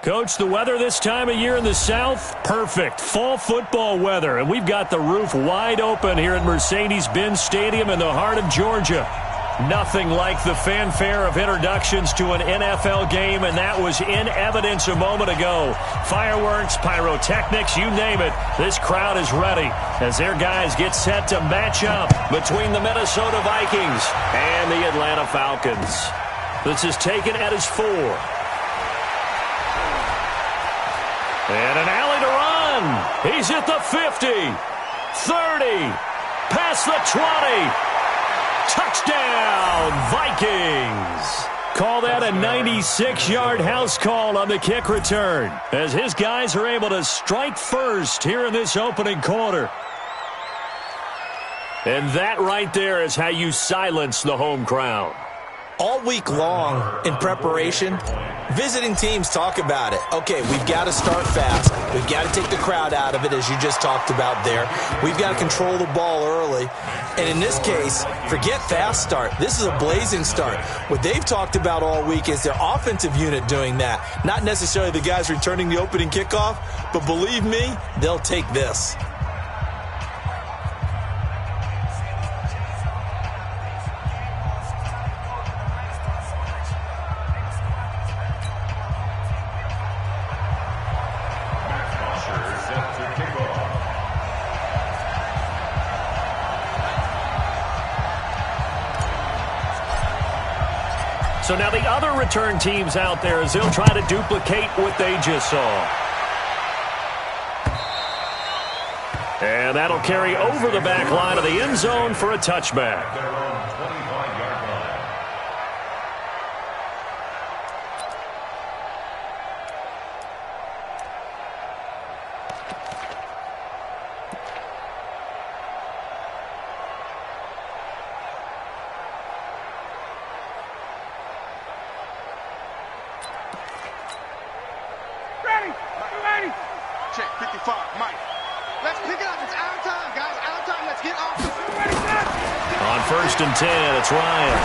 Coach, the weather this time of year in the South, perfect. Fall football weather, and we've got the roof wide open here at Mercedes-Benz Stadium in the heart of Georgia. Nothing like the fanfare of introductions to an NFL game, and that was in evidence a moment ago. Fireworks, pyrotechnics, you name it. This crowd is ready as their guys get set to match up between the Minnesota Vikings and the Atlanta Falcons. This is taken at his 4. And an alley to run. He's at the 50, 30, past the 20. Touchdown, Vikings. Call that a 96-yard house call on the kick return as his guys are able to strike first here in this opening quarter. And that right there is how you silence the home crowd. All week long in preparation, visiting teams talk about it. Okay, we've got to start fast. We've got to take the crowd out of it, as you just talked about there. We've got to control the ball early. And in this case, forget fast start. This is a blazing start. What they've talked about all week is their offensive unit doing that. Not necessarily the guys returning the opening kickoff, but believe me, they'll take this. So now the other return teams out there as they'll try to duplicate what they just saw. And that'll carry over the back line of the end zone for a touchback. Check 55, Mike. Let's pick it up. It's our time, guys. Our time. Let's get off the field. On 1st and 10, it's Ryan.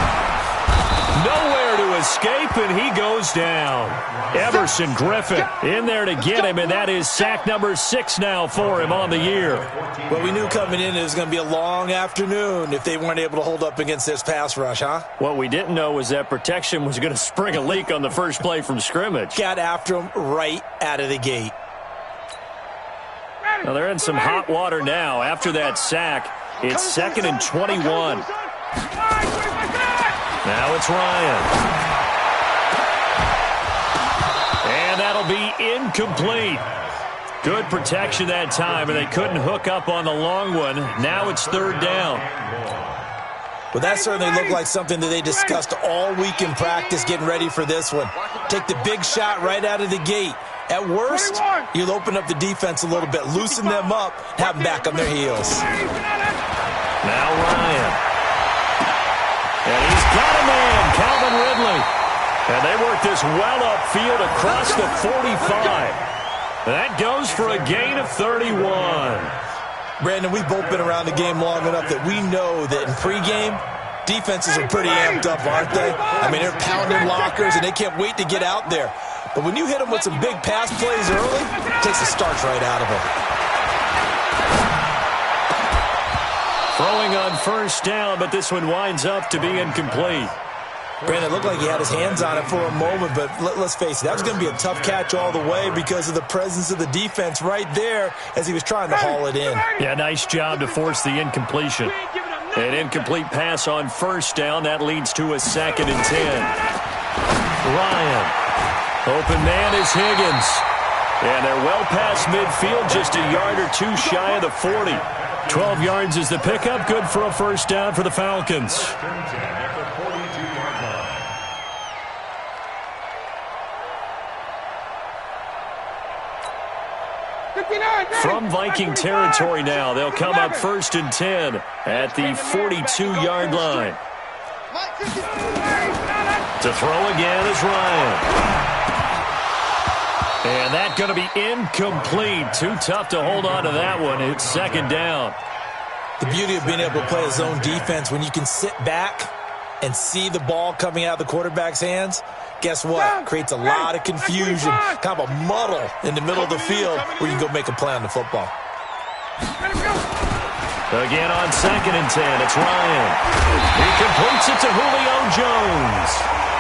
Nowhere to escape, and he goes down. Everson Griffin in there to get him, and that is sack number 6 now for him on the year. Well, we knew coming in it was going to be a long afternoon if they weren't able to hold up against this pass rush, huh? What we didn't know was that protection was going to spring a leak on the first play from scrimmage. Got after him right out of the gate. Now they're in some hot water now. After that sack, it's 2nd and 21. Now it's Ryan. And that'll be incomplete. Good protection that time, and they couldn't hook up on the long one. Now it's 3rd down. Well, that certainly looked like something that they discussed all week in practice getting ready for this one. Take the big shot right out of the gate. At worst, you'll open up the defense a little bit, loosen them up, have them back on their heels. Now Ryan. And he's got a man, Calvin Ridley. And they work this well upfield across the 45. That goes for a gain of 31. Brandon, we've both been around the game long enough that we know that in pregame, defenses are pretty amped up, aren't they? I mean, they're pounding lockers, and they can't wait to get out there. But when you hit them with some big pass plays early, it takes the starch right out of them. Throwing on 1st down, but this one winds up to be incomplete. Brandon, it looked like he had his hands on it for a moment, but let's face it, that was going to be a tough catch all the way because of the presence of the defense right there as he was trying to haul it in. Yeah, nice job to force the incompletion. An incomplete pass on 1st down. That leads to a 2nd and 10. Ryan. Open man is Higgins. And they're well past midfield, just a yard or two shy of the 40. 12 yards is the pickup. Good for a 1st down for the Falcons. From Viking territory now, they'll come up 1st and 10 at the 42-yard line. To throw again is Ryan. And that's going to be incomplete. Too tough to hold on to that one. It's 2nd down. The beauty of being able to play a zone defense when you can sit back and see the ball coming out of the quarterback's hands, guess what? Creates a lot of confusion, kind of a muddle in the middle of the field where you can go make a play on the football. Again on 2nd and 10, it's Ryan. He completes it to Julio Jones.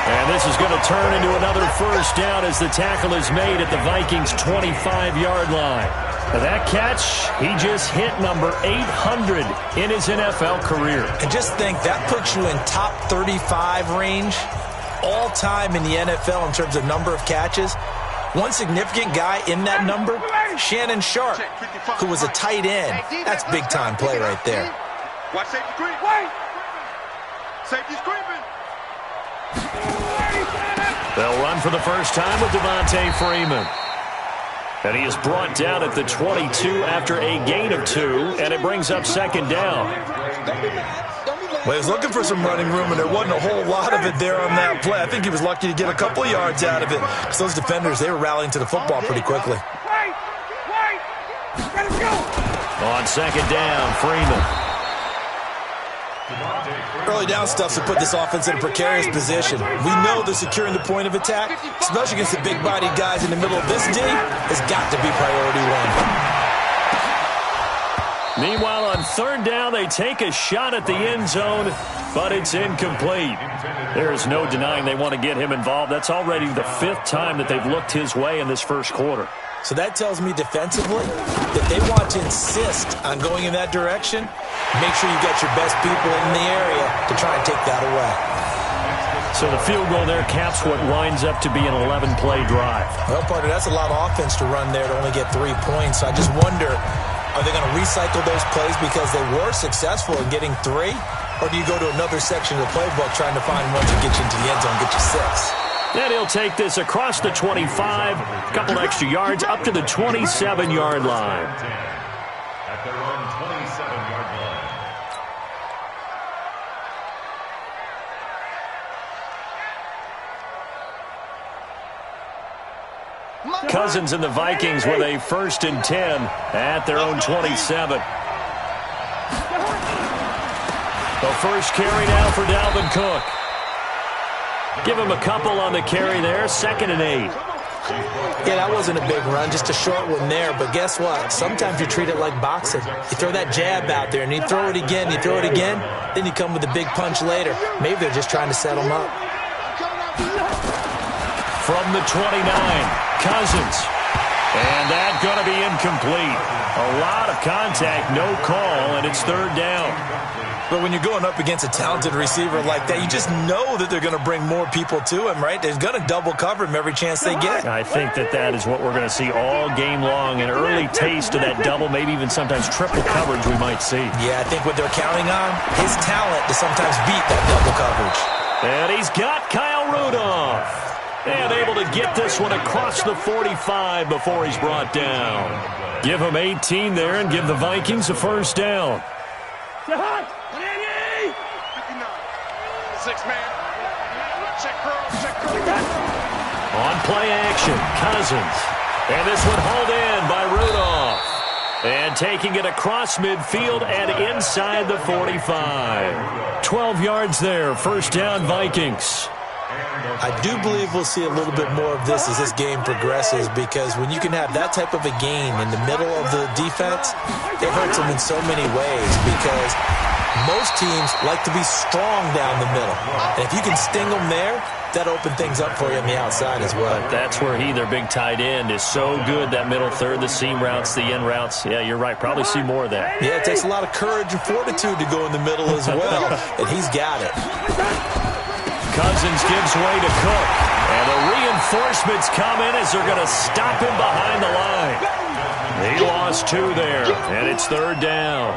And this is going to turn into another first down as the tackle is made at the Vikings' 25-yard line. That catch, he just hit number 800 in his NFL career. And just think, that puts you in top 35 range all time in the NFL in terms of number of catches. One significant guy in that number, Shannon Sharp, who was a tight end. That's big-time play right there. Watch safety creep. Wait. Safety's creeping. They'll run for the first time with Devontae Freeman. And he is brought down at the 22 after a gain of 2, and it brings up 2nd down. Well, he was looking for some running room, and there wasn't a whole lot of it there on that play. I think he was lucky to get a couple of yards out of it, because those defenders, they were rallying to the football pretty quickly. On 2nd down, Freeman. Early down stuff to put this offense in a precarious position. We know that securing the point of attack, especially against the big-bodied guys in the middle of this D, has got to be priority one. Meanwhile, on 3rd down, they take a shot at the end zone, but it's incomplete. There's no denying they want to get him involved. That's already the 5th time that they've looked his way in this first quarter. So that tells me defensively that they want to insist on going in that direction. Make sure you got your best people in the area to try and take that away. So the field goal there caps what winds up to be an 11-play drive. Well, partner, that's a lot of offense to run there to only get 3 points. So I just wonder, are they going to recycle those plays because they were successful in getting 3? Or do you go to another section of the playbook trying to find ones that get you into the end zone and get you 6? Then he'll take this across the 25, a couple extra yards up to the 27-yard line. At their own 27-yard line. Cousins and the Vikings with a 1st and 10 at their own 27. The first carry now for Dalvin Cook. Give him a couple on the carry there, 2nd and 8. Yeah, that wasn't a big run, just a short one there. But guess what? Sometimes you treat it like boxing. You throw that jab out there, and you throw it again, then you come with a big punch later. Maybe they're just trying to set him up. From the 29, Cousins. And that's going to be incomplete. A lot of contact, no call, and it's 3rd down. But when you're going up against a talented receiver like that, you just know that they're going to bring more people to him, right? They're going to double cover him every chance they get. I think that is what we're going to see all game long, an early taste of that double, maybe even sometimes triple coverage we might see. Yeah, I think what they're counting on, his talent to sometimes beat that double coverage. And he's got Kyle Rudolph. And able to get this one across the 45 before he's brought down. Give him 18 there and give the Vikings a first down. 6-man. Check curl, check curl. On play action, Cousins. And this one hauled in by Rudolph. And taking it across midfield and inside the 45. 12 yards there, first down Vikings. I do believe we'll see a little bit more of this as this game progresses, because when you can have that type of a gain in the middle of the defense, it hurts them in so many ways, because most teams like to be strong down the middle. And if you can sting them there, that'll open things up for you on the outside as well. But that's where their big tight end, is so good, that middle third, the seam routes, the in routes. Yeah, you're right. Probably see more of that. Yeah, it takes a lot of courage and fortitude to go in the middle as well, and he's got it. Cousins gives way to Cook. And the reinforcements come in as they're going to stop him behind the line. He lost 2 there, and it's 3rd down.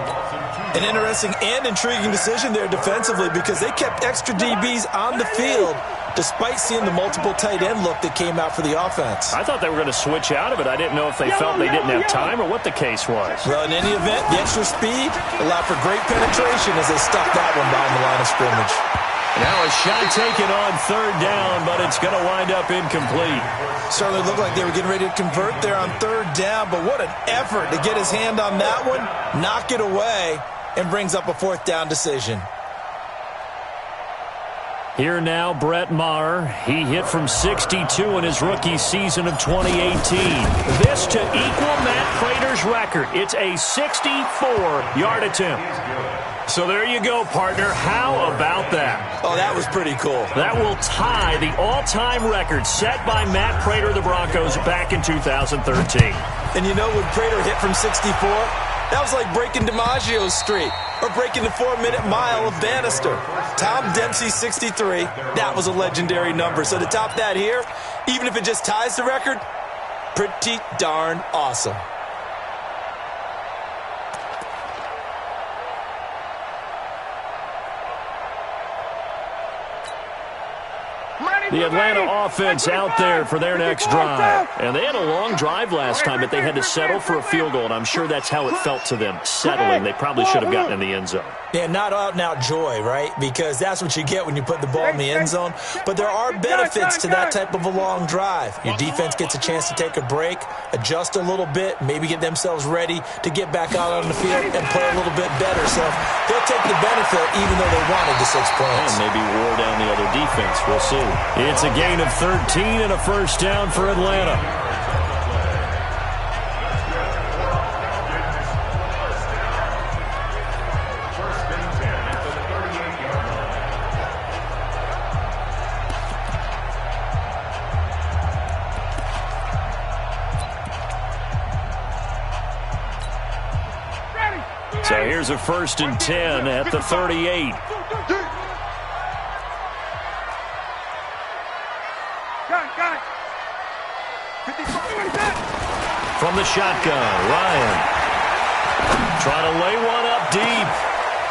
An interesting and intriguing decision there defensively, because they kept extra DBs on the field despite seeing the multiple tight end look that came out for the offense. I thought they were going to switch out of it. I didn't know if they felt they didn't have time or what the case was. Well, in any event, the extra speed allowed for great penetration as they stuck that one behind the line of scrimmage. Now a shot taken on 3rd down, but it's going to wind up incomplete. Certainly looked like they were getting ready to convert there on 3rd down, but what an effort to get his hand on that one, knock it away, and brings up a 4th down decision. Here now, Brett Maher. He hit from 62 in his rookie season of 2018. This to equal Matt Prater's record. It's a 64-yard attempt. So there you go, partner. How about that? Oh, that was pretty cool. That will tie the all-time record set by Matt Prater of the Broncos back in 2013. And you know, when Prater hit from 64, that was like breaking DiMaggio's streak or breaking the 4-minute mile of Bannister. Tom Dempsey, 63. That was a legendary number. So to top that here, even if it just ties the record, pretty darn awesome. The Atlanta offense out there for their next drive. And they had a long drive last time, but they had to settle for a field goal, and I'm sure that's how it felt to them, settling. They probably should have gotten in the end zone. Yeah, not out-and-out joy, right? Because that's what you get when you put the ball in the end zone. But there are benefits to that type of a long drive. Your defense gets a chance to take a break, adjust a little bit, maybe get themselves ready to get back out on the field and play a little bit better. So they'll take the benefit even though they wanted the 6 points. And maybe wore down the other defense. We'll see. It's a gain of 13 and a first down for Atlanta. So here's a 1st and 10 at the 38. From the shotgun, Ryan. Trying to lay one up deep.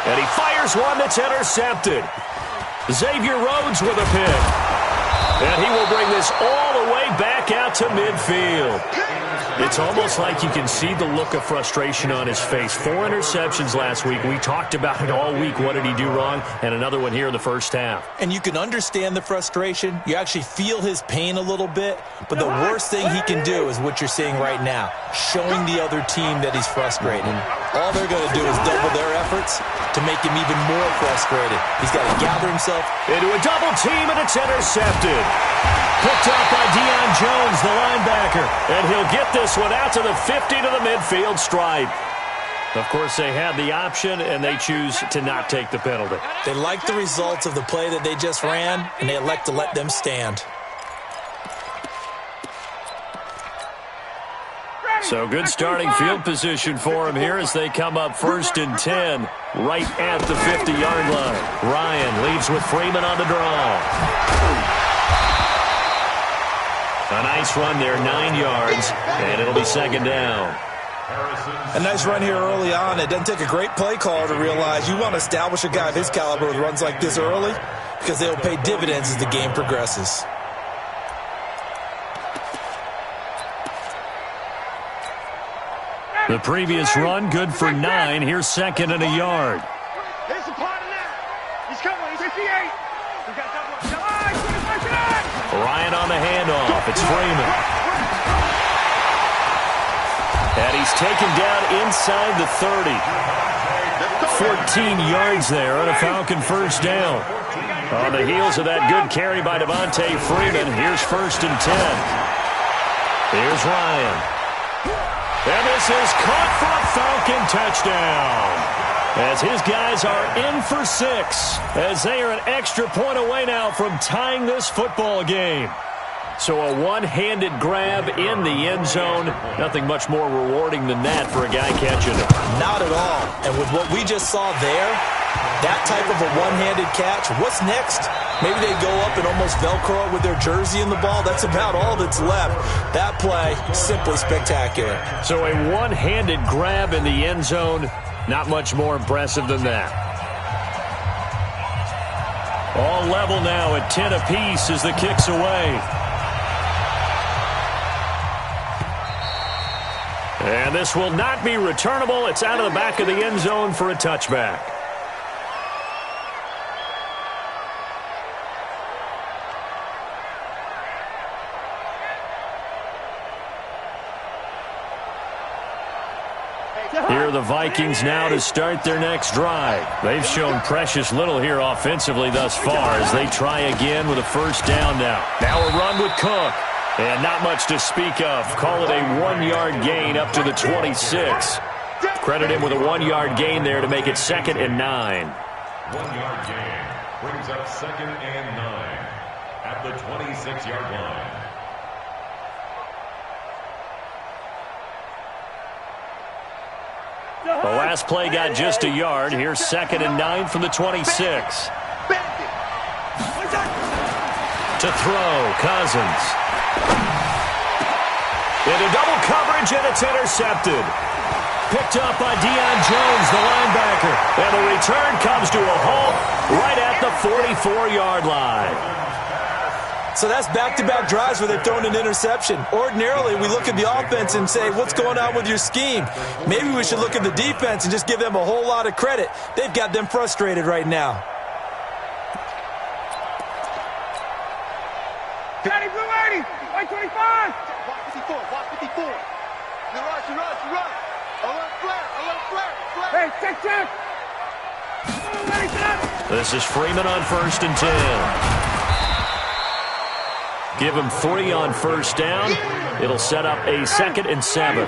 And he fires one that's intercepted. Xavier Rhodes with a pick. And he will bring this all the way back out to midfield. It's almost like you can see the look of frustration on his face. 4 interceptions last week. We talked about it all week. What did he do wrong? And another one here in the first half. And you can understand the frustration. You actually feel his pain a little bit. But the worst thing he can do is what you're seeing right now, showing the other team that he's frustrated. And all they're going to do is double their efforts to make him even more frustrated. He's got to gather himself into a double team, and it's intercepted. Picked up by Deion Jones, the linebacker. And he'll get this one out to the 50 to the midfield stripe. Of course, they had the option, and they choose to not take the penalty. They like the results of the play that they just ran, and they elect to let them stand. So good starting field position for him here as they come up 1st and 10 right at the 50-yard line. Ryan leaves with Freeman on the draw. A nice run there, 9 yards, and it'll be 2nd down. A nice run here early on. It doesn't take a great play caller to realize you want to establish a guy of his caliber with runs like this early because they'll pay dividends as the game progresses. The previous run, good for 9. Here's 2nd and a yard. Here's the part of that. He's coming. He's 58. He's got that one. Ryan on the handoff. It's Freeman. And he's taken down inside the 30. 14 yards there on a Falcon first down. On the heels of that good carry by Devontae Freeman, here's 1st and 10. Here's Ryan. And this is caught for a Falcon touchdown. As his guys are in for 6, as they are an extra point away now from tying this football game. So a one-handed grab in the end zone. Nothing much more rewarding than that for a guy catching it. Not at all. And with what we just saw there, that type of a one-handed catch, what's next? Maybe they go up and almost Velcro it with their jersey in the ball. That's about all that's left. That play, simply spectacular. So a one-handed grab in the end zone. Not much more impressive than that. All level now at 10 apiece as the kick's away. And this will not be returnable. It's out of the back of the end zone for a touchback. Here are the Vikings now to start their next drive. They've shown precious little here offensively thus far as they try again with a first down now. Now a run with Cook. And not much to speak of. Call it a 1-yard gain up to the 26. Credit him with a 1-yard gain there to make it 2nd and 9. 1-yard gain brings up 2nd and 9 at the 26-yard line. The last play got just a yard. Here's 2nd and 9 from the 26. To throw, Cousins. Into double coverage, and it's intercepted. Picked up by Deion Jones, the linebacker. And the return comes to a halt right at the 44-yard line. So that's back-to-back drives where they've thrown an interception. Ordinarily, we look at the offense and say, what's going on with your scheme? Maybe we should look at the defense and just give them a whole lot of credit. They've got them frustrated right now. Ready, blue 80, white 25. Watch 54, watch 54. You rush. Alert flare. Hey, check. This is Freeman on 1st and 10. Give him 3 on first down. It'll set up a 2nd and 7.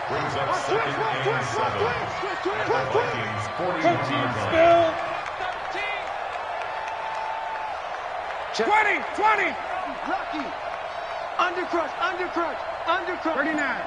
Brings up 2nd and 7 at the Vikings 40-yard line. 20. Lucky. Undercrush. 39.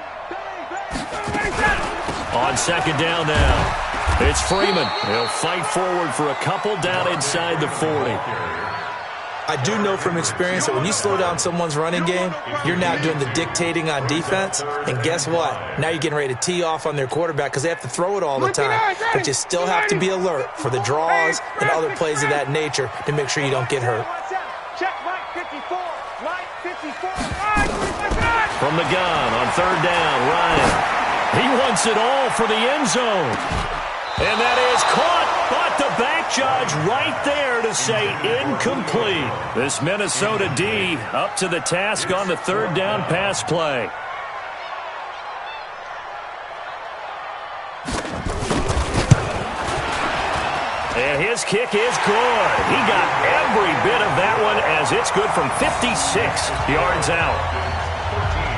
On 2nd down now. It's Freeman. He'll fight forward for a couple down inside the 40. I do know from experience that when you slow down someone's running game, you're now doing the dictating on defense. And guess what? Now you're getting ready to tee off on their quarterback because they have to throw it all the time. But you still have to be alert for the draws and other plays of that nature to make sure you don't get hurt. Check right 54. From the gun on 3rd down, Ryan. He wants it all for the end zone. And that is caught, but the back judge right there to say incomplete. This Minnesota D up to the task on the 3rd down pass play. And his kick is good. He got every bit of that one as it's good from 56 yards out.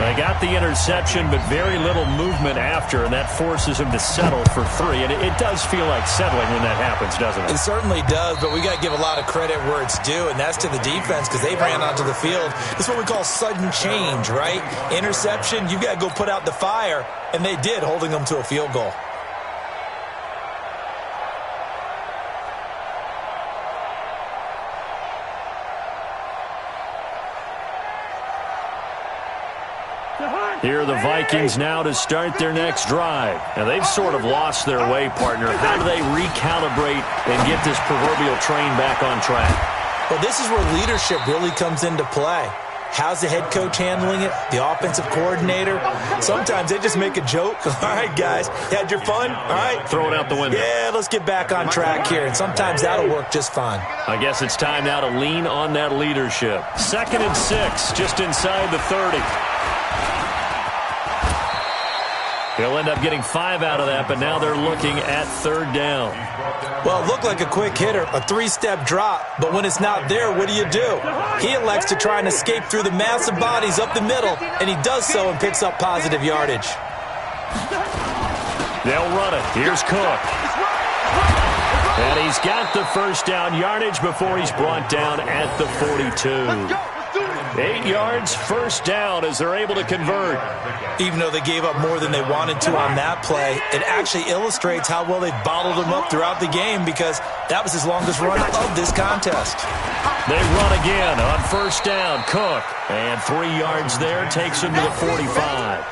They got the interception, but very little movement after, and that forces him to settle for 3. And it does feel like settling when that happens, doesn't it? It certainly does, but we got to give a lot of credit where it's due, and that's to the defense because they ran onto the field. It's what we call sudden change, right? Interception, you got to go put out the fire, and they did, holding them to a field goal. Here are the Vikings now to start their next drive. And they've sort of lost their way, partner. How do they recalibrate and get this proverbial train back on track? Well, this is where leadership really comes into play. How's the head coach handling it? The offensive coordinator? Sometimes they just make a joke. All right, guys, had your fun? All right. Throw it out the window. Yeah, let's get back on track here. And sometimes that'll work just fine. I guess it's time now to lean on that leadership. 2nd and 6, just inside the 30. He'll end up getting 5 out of that, but now they're looking at 3rd down. Well, it looked like a quick hitter, a 3-step drop, but when it's not there, what do? He elects to try and escape through the massive bodies up the middle, and he does so and picks up positive yardage. They'll run it. Here's Cook. And he's got the first down yardage before he's brought down at the 42. 8 yards, first down as they're able to convert. Even though they gave up more than they wanted to on that play, it actually illustrates how well they bottled him up throughout the game because that was his longest run of this contest. They run again on first down. Cook, and 3 yards there takes him to the 45.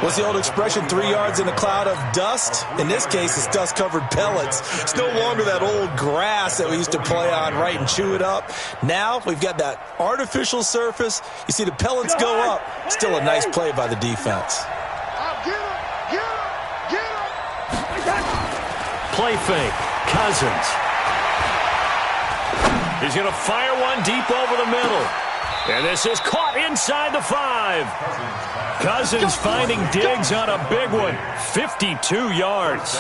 What's the old expression, 3 yards in a cloud of dust? In this case, it's dust-covered pellets. It's no longer that old grass that we used to play on, right, and chew it up. Now we've got that artificial surface. You see the pellets go up. Still a nice play by the defense. Play fake. Cousins. He's going to fire one deep over the middle. And this is caught inside the 5. Cousins finding Diggs on a big one. 52 yards.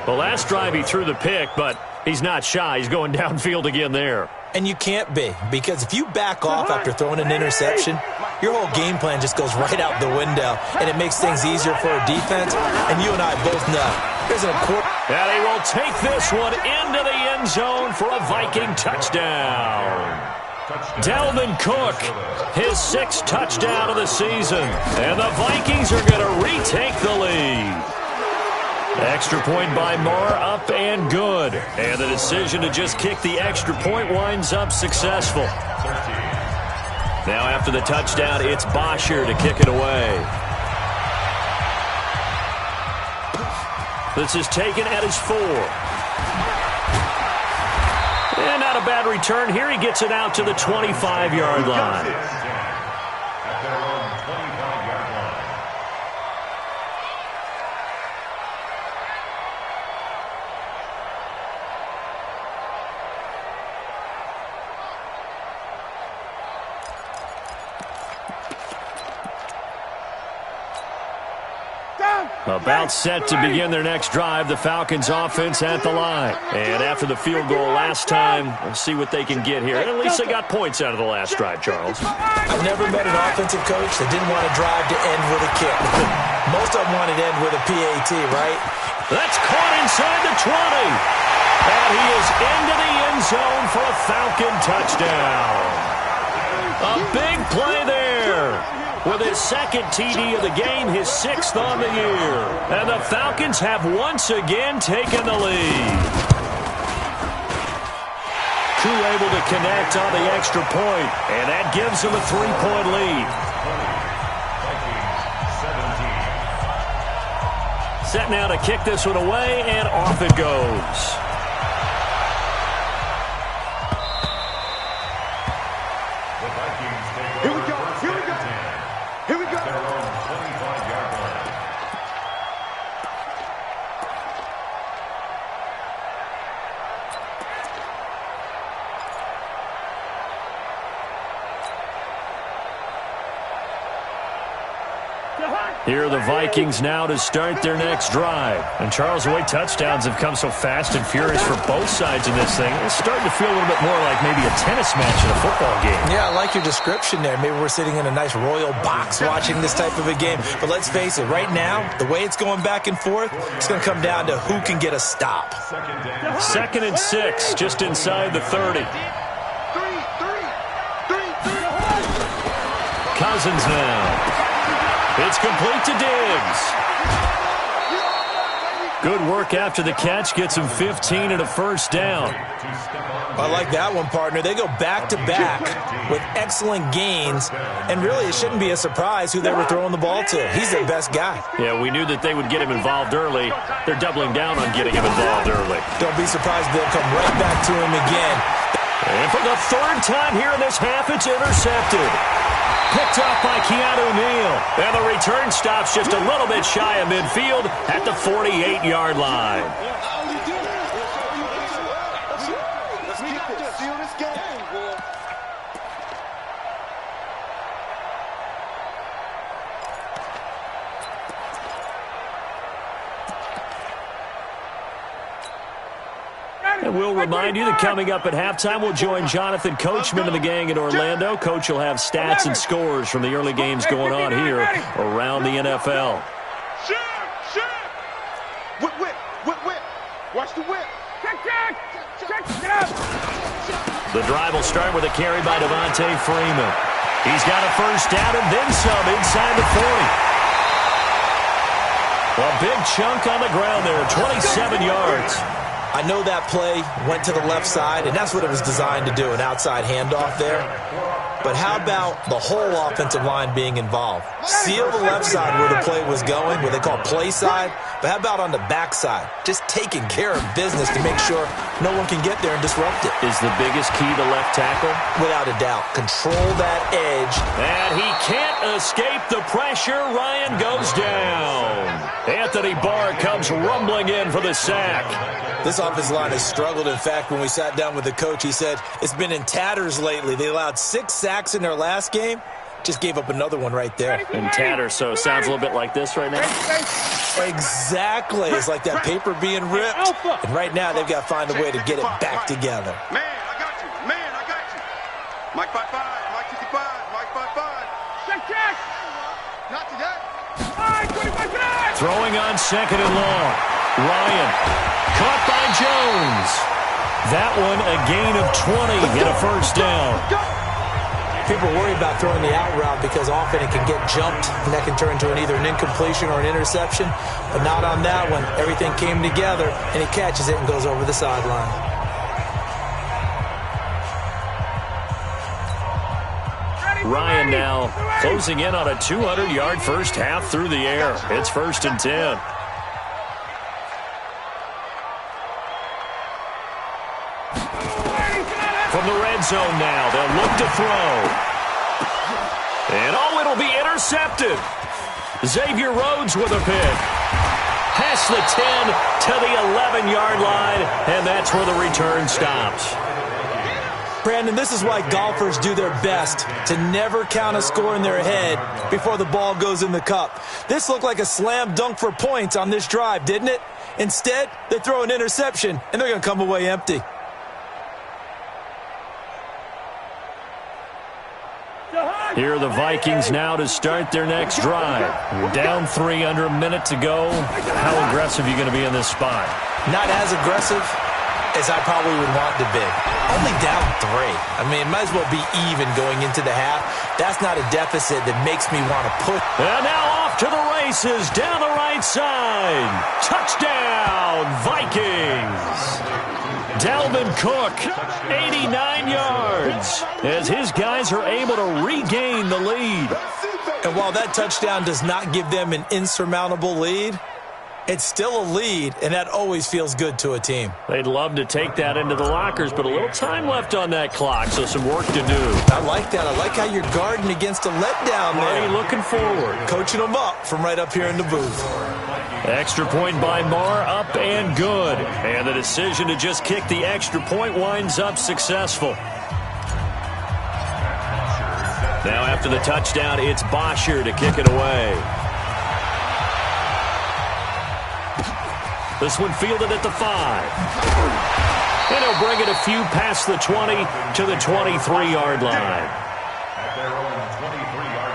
The last drive he threw the pick, but he's not shy. He's going downfield again there. And you can't be, because if you back off after throwing an interception, your whole game plan just goes right out the window, and it makes things easier for a defense. And you and I both know there's an important... And he will take this one into the end zone for a Viking touchdown. Dalvin Cook, his 6th touchdown of the season. And the Vikings are going to retake the lead. Extra point by Marr, up and good. And the decision to just kick the extra point winds up successful. Now after the touchdown, it's Bosher to kick it away. This is taken at his 4. And not a bad return here. He gets it out to the 25-yard line. At their own 25-yard line. About set to begin their next drive. The Falcons offense at the line. And after the field goal last time, let's see what they can get here. And at least they got points out of the last drive, Charles. I've never met an offensive coach that didn't want a drive to end with a kick. Most of them wanted to end with a PAT, right? That's caught inside the 20. And he is into the end zone for a Falcon touchdown. A big play there. With his 2nd TD of the game, his 6th on the year. And the Falcons have once again taken the lead. Crew able to connect on the extra point, and that gives them a 3-point lead. Set now to kick this one away, and off it goes. Here are the Vikings now to start their next drive. And Charles, the way touchdowns have come so fast and furious for both sides in this thing, it's starting to feel a little bit more like maybe a tennis match in a football game. Yeah, I like your description there. Maybe we're sitting in a nice royal box watching this type of a game. But let's face it, right now, the way it's going back and forth, it's going to come down to who can get a stop. 2nd and 6, just inside the 30. Cousins now. It's complete to Diggs. Good work after the catch. Gets him 15 and a first down. I like that one, partner. They go back-to-back with excellent gains, and really it shouldn't be a surprise who they were throwing the ball to. He's their best guy. Yeah, we knew that they would get him involved early. They're doubling down on getting him involved early. Don't be surprised they'll come right back to him again. And for the 3rd time here in this half, it's intercepted. Picked off by Keanu Neal. And the return stops just a little bit shy of midfield at the 48-yard line. And we'll remind you that coming up at halftime, we'll join Jonathan Coachman and the gang in Orlando. Coach will have stats and scores from the early games going on here around the NFL. Whip, whip, whip, whip. Watch the whip. Check, check. Check, get up. The drive will start with a carry by Devontae Freeman. He's got a first down and then some inside the 40. A big chunk on the ground there, 27 yards. I know that play went to the left side, and that's what it was designed to do, an outside handoff there. But how about the whole offensive line being involved? Seal the left side where the play was going, what they call play side, but how about on the back side? Just taking care of business to make sure no one can get there and disrupt it. Is the biggest key to left tackle? Without a doubt. Control that edge. And he can't escape the pressure. Ryan goes down. Anthony Barr comes rumbling in for the sack. This offensive line has struggled. In fact, when we sat down with the coach, he said it's been in tatters lately. They allowed 6 sacks in their last game. Just gave up another one right there. In tatters, so it sounds a little bit like this right now. Exactly. It's like that paper being ripped. And right now, they've got to find a way to get it back together. Man, I got you. Man, I got you. Mike 5-5. Mike 55. Mike 5-5. Check. Not to that. Throwing on 2nd and long. Ryan. Caught by Jones. That one a gain of 20 and a first down. People worry about throwing the out route because often it can get jumped, and that can turn into either an incompletion or an interception. But not on that one. Everything came together, and he catches it and goes over the sideline. Ryan now closing in on a 200-yard first half through the air. It's 1st and 10. From the red zone now, they'll look to throw. And it'll be intercepted. Xavier Rhodes with a pick. Past the 10 to the 11-yard line, and that's where the return stops. Brandon, this is why golfers do their best to never count a score in their head before the ball goes in the cup. This looked like a slam dunk for points on this drive, didn't it? Instead, they throw an interception, and they're going to come away empty. Here are the Vikings now to start their next drive. Down 3, under a minute to go. How aggressive are you going to be in this spot? Not as aggressive as I probably would want to be. Only down 3. I mean, it might as well be even going into the half. That's not a deficit that makes me want to put. And now off to the races down the right side. Touchdown, Vikings. Dalvin Cook, 89 yards, as his guys are able to regain the lead. And while that touchdown does not give them an insurmountable lead, it's still a lead, and that always feels good to a team. They'd love to take that into the lockers, but a little time left on that clock, so some work to do. I like that. I like how you're guarding against a letdown there. Marty looking forward. Coaching them up from right up here in the booth. Extra point by Marr, up and good. And the decision to just kick the extra point winds up successful. Now after the touchdown, it's Bosher to kick it away. This one fielded at the 5. And he'll bring it a few past the 20 to the 23-yard line. At their own 23-yard line.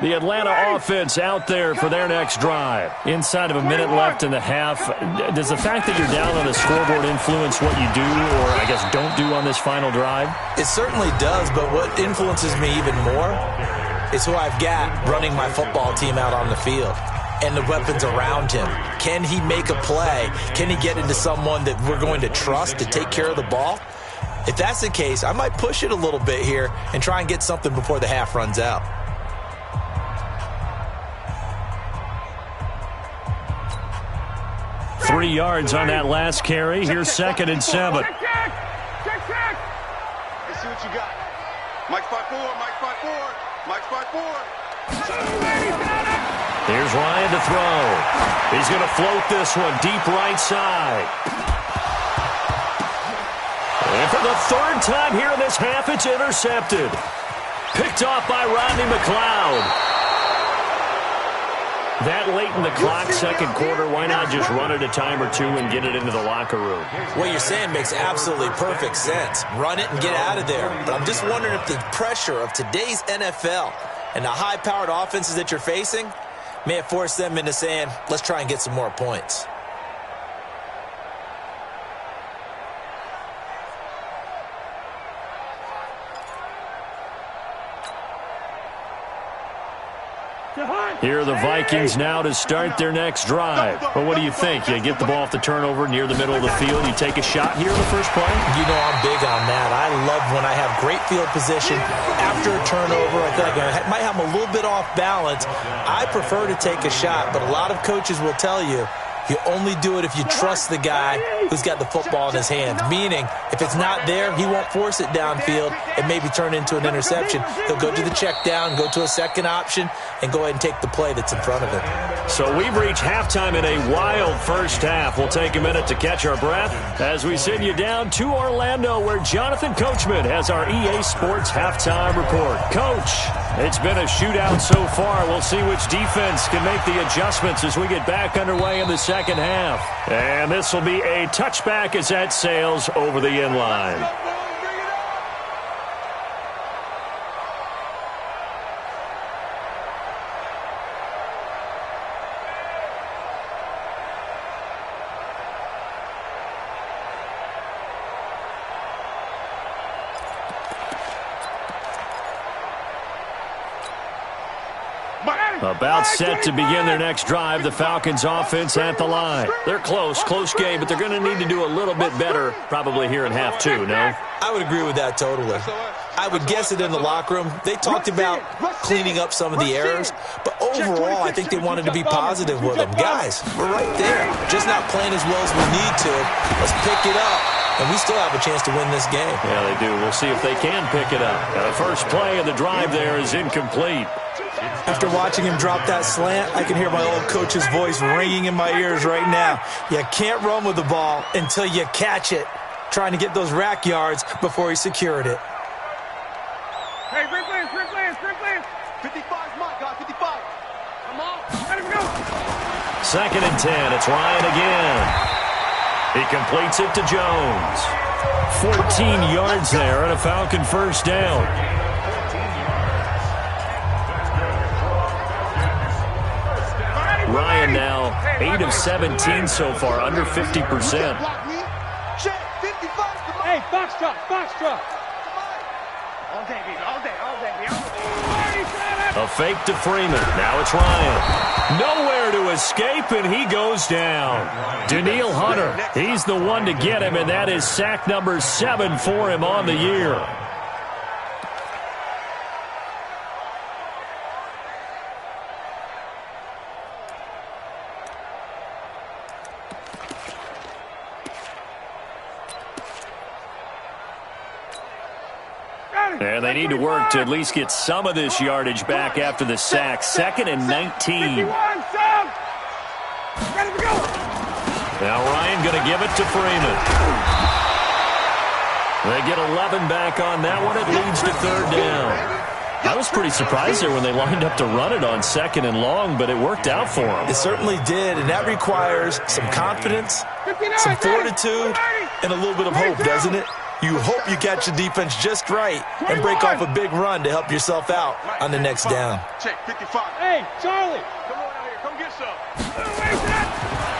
The Atlanta offense out there for their next drive. Inside of a minute left in the half. Does the fact that you're down on the scoreboard influence what you do or, I guess, don't do on this final drive? It certainly does, but what influences me even more is who I've got running my football team out on the field and the weapons around him. Can he make a play? Can he get into someone that we're going to trust to take care of the ball? If that's the case, I might push it a little bit here and try and get something before the half runs out. Three yards on that last carry. Here's 2nd and 7. Check. Let's see what you got. Mike 5-4. Mike 5-4. Mike 5-4. Here's Ryan to throw. He's going to float this one deep right side. And for the 3rd time here in this half, it's intercepted. Picked off by Rodney McLeod. That late in the clock, 2nd quarter, why not just run it a time or two and get it into the locker room? What you're saying makes absolutely perfect sense. Run it and get out of there. But I'm just wondering if the pressure of today's NFL and the high-powered offenses that you're facing may have forced them into saying, let's try and get some more points. Here are the Vikings now to start their next drive. Well, what do you think? You get the ball off the turnover near the middle of the field. You take a shot here in the first play? You know I'm big on that. I love when I have great field position after a turnover. I feel like I might have them a little bit off balance. I prefer to take a shot, but a lot of coaches will tell you you only do it if you trust the guy who's got the football in his hands. Meaning, if it's not there, he won't force it downfield and maybe turn into an interception. He'll go to the check down, go to a second option, and go ahead and take the play that's in front of him. So we've reached halftime in a wild first half. We'll take a minute to catch our breath as we send you down to Orlando, where Jonathan Coachman has our EA Sports halftime report. Coach, it's been a shootout so far. We'll see which defense can make the adjustments as we get back underway in the second half. And this will be a touchback as that sails over the end line. About set to begin their next drive, the Falcons offense at the line. They're close game, but they're going to need to do a little bit better probably here in half two, no? I would agree with that totally. I would guess it in the locker room. They talked about cleaning up some of the errors, but overall I think they wanted to be positive with them. Guys, we're right there. Just not playing as well as we need to. Let's pick it up, and we still have a chance to win this game. Yeah, they do. We'll see if they can pick it up. The first play of the drive there is incomplete. After watching him drop that slant, I can hear my old coach's voice ringing in my ears right now. You can't run with the ball until you catch it. Trying to get those rack yards before he secured it. Hey, sprint plans. 55's mine, guys, 55. Come on, let him go. 2nd and 10, it's Ryan again. He completes it to Jones. 14 yards there and a Falcon first down. Ryan now 8 of 17 so far, under 50%. Hey, box truck. All day, baby. A fake to Freeman. Now it's Ryan. Nowhere to escape, and he goes down. Daniil Hunter, he's the one to get him, and that is sack number 7 for him on the year. And they need to work to at least get some of this yardage back after the sack. 2nd and 19. Now Ryan going to give it to Freeman. They get 11 back on that one. It leads to 3rd down. I was pretty surprised there when they lined up to run it on 2nd and long, but it worked out for them. It certainly did, and that requires some confidence, some fortitude, and a little bit of hope, doesn't it? You hope you catch the defense just right and break off a big run to help yourself out on the next down. Check 55. Hey, Charlie. Come on out here. Come get some.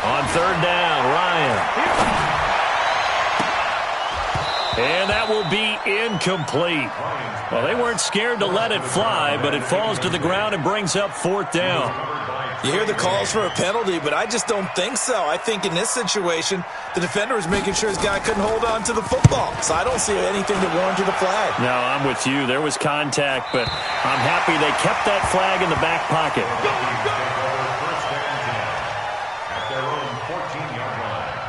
On 3rd down, Ryan. And that will be incomplete. Well, they weren't scared to let it fly, but it falls to the ground and brings up 4th down. You hear the calls for a penalty, but I just don't think so. I think in this situation, the defender was making sure his guy couldn't hold on to the football. So I don't see anything that warranted a flag. No, I'm with you. There was contact, but I'm happy they kept that flag in the back pocket. At their own 14-yard line.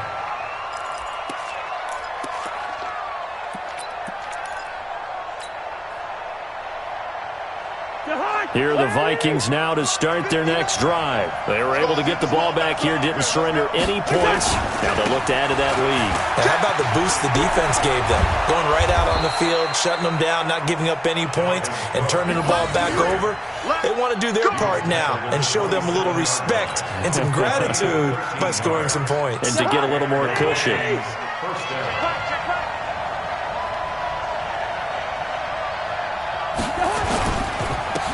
Here are the Vikings now to start their next drive. They were able to get the ball back here, didn't surrender any points. Now they'll look to add to that lead. Now, how about the boost the defense gave them? Going right out on the field, shutting them down, not giving up any points, and turning the ball back over. They want to do their part now and show them a little respect and some gratitude by scoring some points. And to get a little more cushion. First down.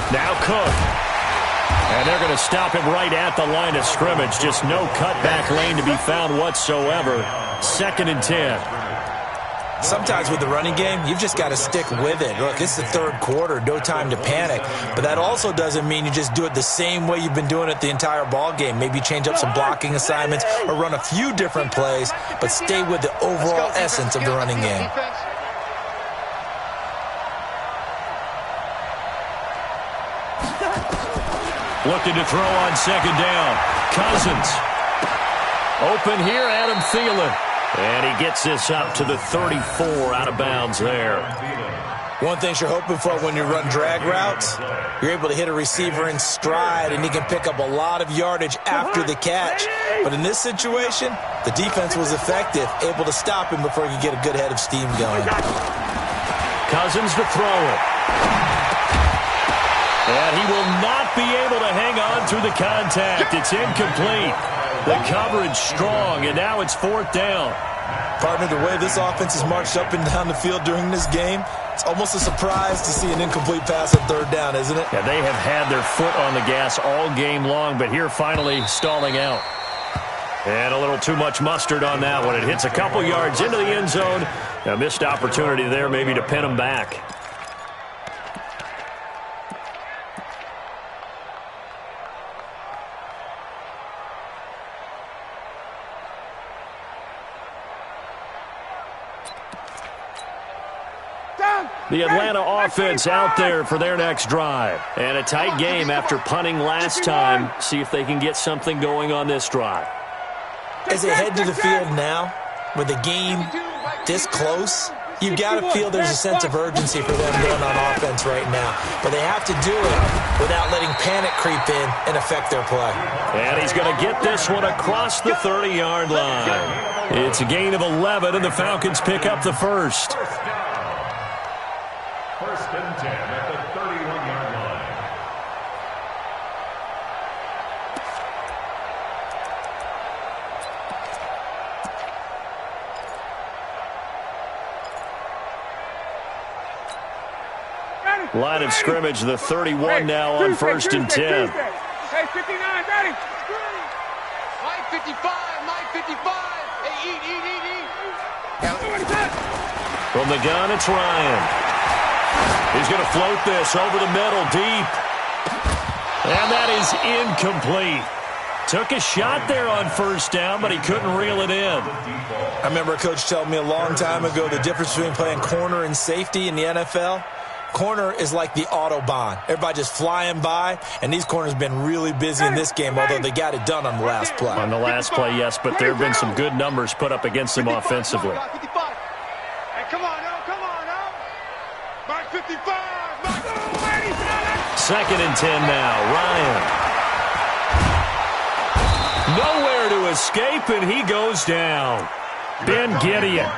Now Cook. And they're going to stop him right at the line of scrimmage. Just no cutback lane to be found whatsoever. 2nd and 10. Sometimes with the running game, you've just got to stick with it. Look, it's the third quarter, no time to panic. But that also doesn't mean you just do it the same way you've been doing it the entire ball game. Maybe change up some blocking assignments or run a few different plays, but stay with the overall essence of the running game. Looking to throw on second down. Cousins. Open here, Adam Thielen. And he gets this up to the 34, out of bounds there. One thing you're hoping for when you run drag routes, you're able to hit a receiver in stride, and he can pick up a lot of yardage after the catch. But in this situation, the defense was effective, able to stop him before he could get a good head of steam going. Cousins to throw it. And he will not be able to hang on through the contact. It's incomplete. The coverage strong, and now it's fourth down. Partner, the way this offense has marched up and down the field during this game, it's almost a surprise to see an incomplete pass at third down, isn't it? Yeah, they have had their foot on the gas all game long, but here finally stalling out. And a little too much mustard on that one. It hits a couple yards into the end zone. A missed opportunity there maybe to pin them back. The Atlanta offense out there for their next drive. And a tight game after punting last time. See if they can get something going on this drive. As they head to the field now, with the game this close, you've got to feel there's a sense of urgency for them going on offense right now. But they have to do it without letting panic creep in and affect their play. And he's going to get this one across the 30-yard line. It's a gain of 11, and the Falcons pick up the first. First and 10 at the 31-yard line. Line of scrimmage, the 31 now on first and 10. Hey, 59, ready. Mike 55, Mike 55. Hey, eat. From the gun, it's Ryan. He's going to float this over the middle, deep. And that is incomplete. Took a shot there on first down, but he couldn't reel it in. I remember a coach telling me a long time ago the difference between playing corner and safety in the NFL. Corner is like the Autobahn. Everybody just flying by, and these corners have been really busy in this game, although they got it done on the last play. On the last play, yes, but there have been some good numbers put up against them offensively. Hey, come on now. Mike 55. Second and 10 now. Ryan. Nowhere to escape, and he goes down. Ben Gideon.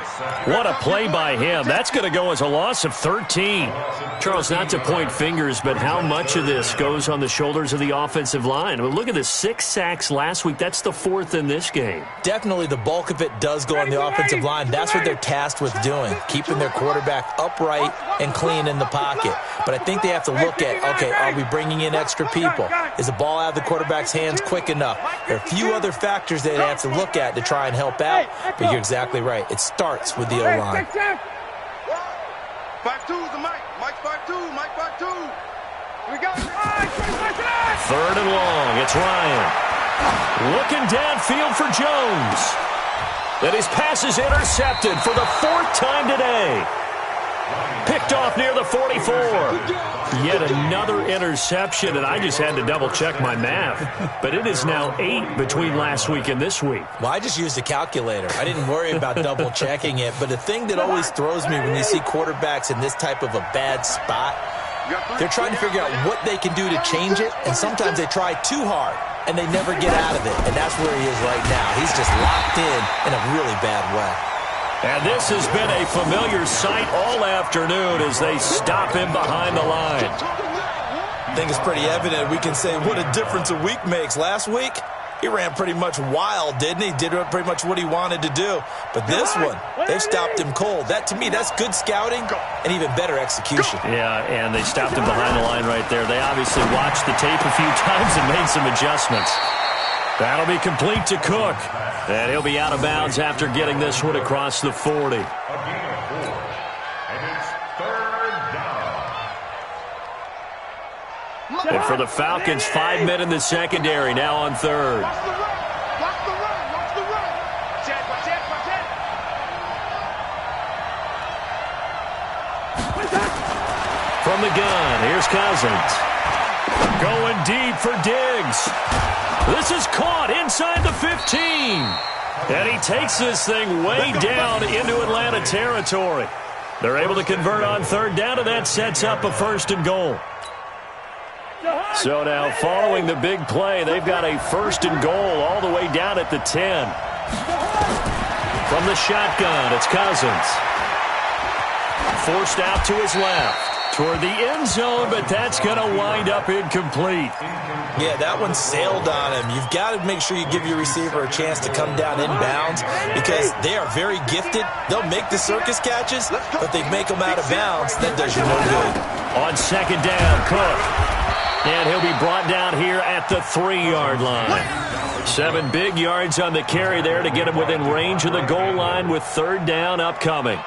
What a play by him. That's going to go as a loss of 13. Charles, not to point fingers, but how much of this goes on the shoulders of the offensive line? I mean, look at the 6 sacks last week. That's the 4th in this game. Definitely the bulk of it does go on the offensive line. That's what they're tasked with doing, keeping their quarterback upright and clean in the pocket. But I think they have to look at, okay, are we bringing in extra people? Is the ball out of the quarterback's hands quick enough? There are a few other factors that they have to look at to try and help out, but you're exactly right. It starts with the O-line. 5-2 is the Mike. Mike 5-2. Mike 5-2. We got Third and long. It's Ryan. Looking downfield for Jones. And his pass is intercepted for the 4th time today. Picked off near the 44. Yet another interception, and I just had to double-check my math. But it is now 8 between last week and this week. Well, I just used a calculator. I didn't worry about double-checking it. But the thing that always throws me when you see quarterbacks in this type of a bad spot, they're trying to figure out what they can do to change it, and sometimes they try too hard, and they never get out of it. And that's where he is right now. He's just locked in a really bad way. And this has been a familiar sight all afternoon as they stop him behind the line. I think it's pretty evident. We can say what a difference a week makes. Last week, he ran pretty much wild, didn't he? Did pretty much what he wanted to do. But this one, they've stopped him cold. That, to me, that's good scouting and even better execution. Yeah, and they stopped him behind the line right there. They obviously watched the tape a few times and made some adjustments. That'll be complete to Cook. And he'll be out of bounds after getting this one across the 40. 4. And it's 3rd down. And for the Falcons, 5 men in the secondary, now on 3rd. Watch the run. Watch the run. Watch the run. Check, watch it, watch it. From the gun, here's Cousins. Going deep for Diggs. This is caught inside the 15. And he takes this thing way down into Atlanta territory. They're able to convert on 3rd down, and that sets up a 1st and goal. So now, following the big play, they've got a 1st and goal all the way down at the 10. From the shotgun, it's Cousins. Forced out to his left. Toward the end zone, but that's going to wind up incomplete. Yeah, that one sailed on him. You've got to make sure you give your receiver a chance to come down inbounds because they are very gifted. They'll make the circus catches, but they make them out of bounds. That does you no good. On 2nd down, Cook. And he'll be brought down here at the 3-yard line. 7 big yards on the carry there to get him within range of the goal line with 3rd down upcoming.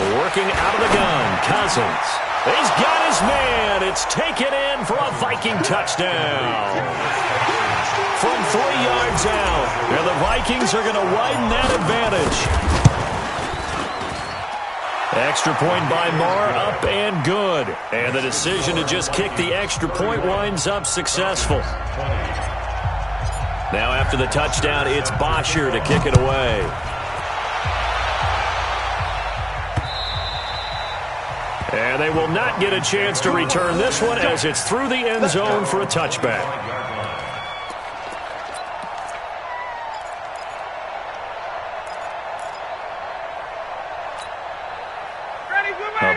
Working out of the gun, Cousins. He's got his man. It's taken in for a Viking touchdown. From 3 yards out, and the Vikings are going to widen that advantage. Extra point by Marr, up and good. And the decision to just kick the extra point winds up successful. Now after the touchdown, it's Bosher to kick it away. And they will not get a chance to return this one as it's through the end zone for a touchback.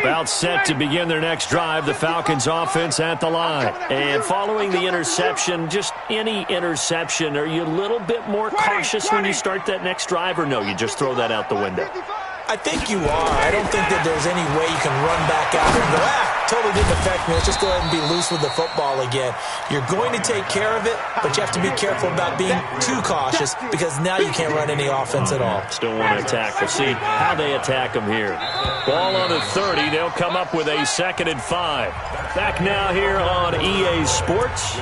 About set to begin their next drive, the Falcons offense at the line. And following the interception, just any interception, are you a little bit more cautious when you start that next drive, or no, you just throw that out the window? I think you are. I don't think that there's any way you can run back out there and go, totally didn't affect me. Let's just go ahead and be loose with the football again. You're going to take care of it, but you have to be careful about being too cautious because now you can't run any offense at all. Still want to attack. We'll see how they attack them here. Ball on the 30. They'll come up with a 2nd and 5. Back now here on EA Sports.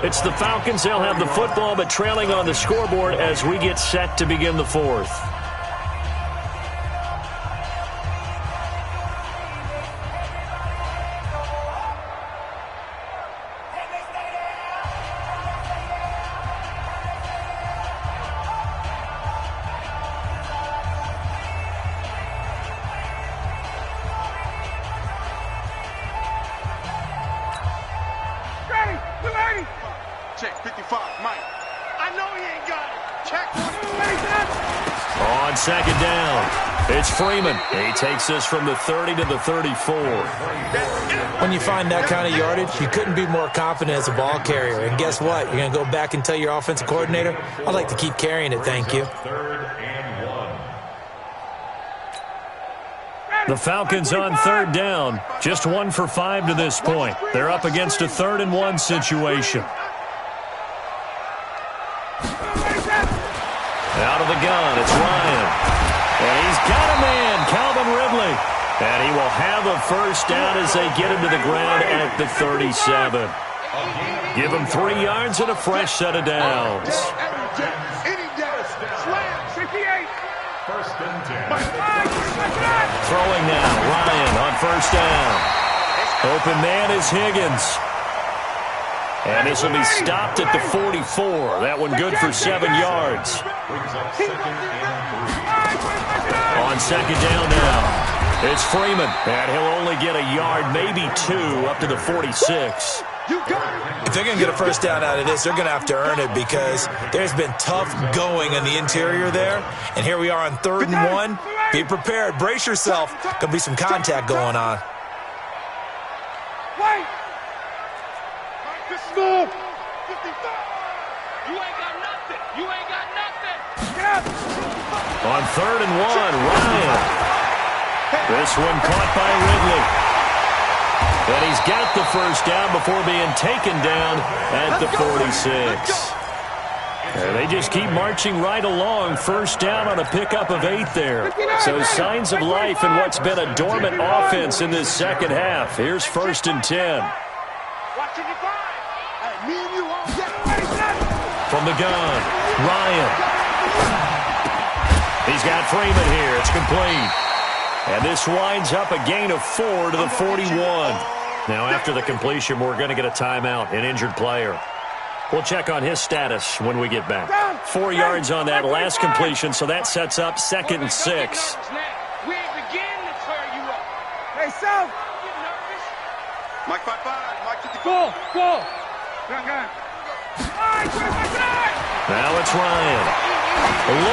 It's the Falcons. They'll have the football, but trailing on the scoreboard as we get set to begin the 4th. Check 55, Mike. I know he ain't got it. Check 1. On 2nd down, it's Freeman. He takes this from the 30 to the 34. When you find that kind of yardage, you couldn't be more confident as a ball carrier. And guess what? You're going to go back and tell your offensive coordinator, I'd like to keep carrying it, thank you. 3rd and 1. The Falcons on 3rd down. Just 1 for 5 to this point. They're up against a 3rd and 1 situation. Out of the gun, it's Ryan. And he's got a man, Calvin Ridley. And he will have a 1st down as they get him to the ground at the 37. Give him 3 yards and a fresh set of downs. First and 10. Throwing now, Ryan on 1st down. Open man is Higgins. And this will be stopped at the 44. That one good for 7 yards. Brings up 2nd and 3. On 2nd down now, it's Freeman. And he'll only get a yard, maybe 2, up to the 46. You got it. If they're going to get a first down out of this, they're going to have to earn it because there's been tough going in the interior there. And here we are on 3rd and 1. Be prepared. Brace yourself. Going to be some contact going on. Wait. Just move. 55. You ain't got nothing. You ain't got nothing. Get up. On 3rd and 1, Ryan. This one caught by Ridley. And he's got the first down before being taken down at the 46. And they just keep marching right along. First down on a pickup of 8 there. So signs of life in what's been a dormant offense in this second half. Here's 1st and 10. Watch it, hey, me and you all get ready. From the gun, Ryan. He's got Freeman here. It's complete. And this winds up a gain of 4 to the 41. Now, after the completion, we're going to get a timeout, an injured player. We'll check on his status when we get back. 4 yards on that last completion, so that sets up 2nd and 6. We ain't beginning to tear you up. Hey, South. Get nervous. Mike 5-5. Mike 54. Go. Gun. All right, 25. Now it's Ryan.